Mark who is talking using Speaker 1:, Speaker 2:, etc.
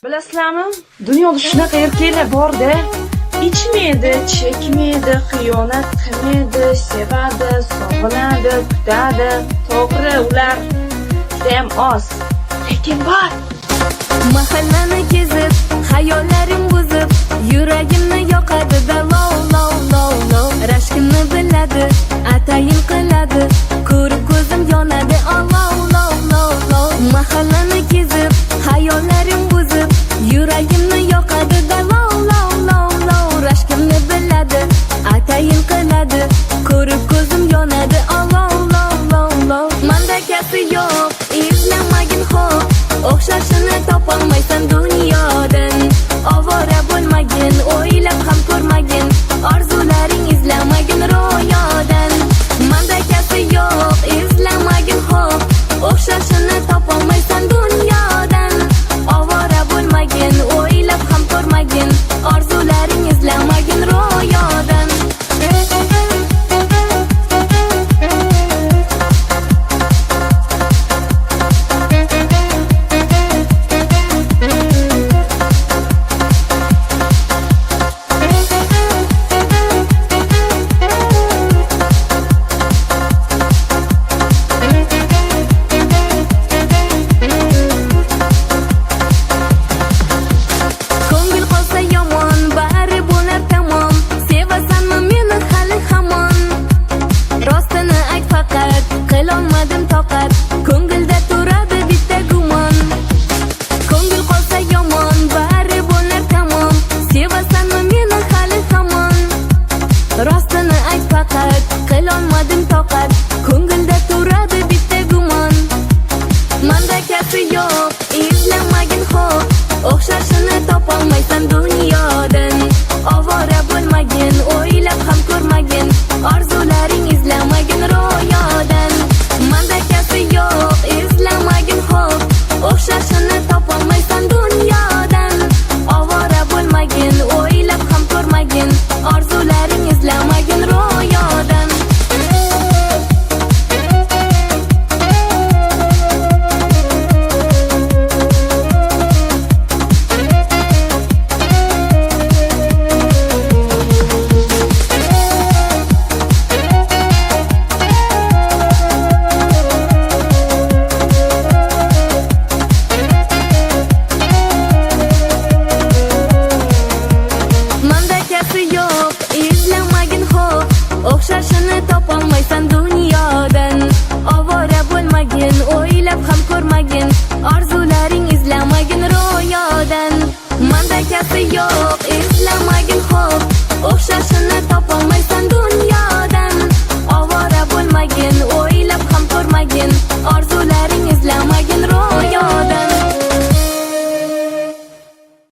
Speaker 1: Bilasizlarmi? Dunyoda shunaqa erkaklar bor-da. İçmeydi, chekmaydi, xiyonat qilmaydi, sevadi, sog'inadi, kutadi. To'g'ri, ular ham oz, lekin bor.
Speaker 2: Mahallani kezib, hayollarim buzib, yuragimni yoqadi da lov lov lov lov. Rashkimni biladi, atayin qiladi, ko'rib ko'zim yonadi, lov lov lov lov. Mahallani kezib, hayollarim buzib, yuragimni yoqadi da lov lov lov lov. Rashkimni biladi, atayin qiladi, ko'rib ko'zim yonadi, lov lov lov lov. Mandakasi yo'q, izlamagin xo'p, o'xshashini topolmaysan dunyodan. Ovora bo'lmagin, o'ylab ham ko'rmagin, orzularing izlamagin ro'yodan. Mandakasi yo'q, izlamagin xo'p, o'xshashini topolmaysan dunyodan. Ovora bo'lmagin, o'ylab ham ko'rmagin,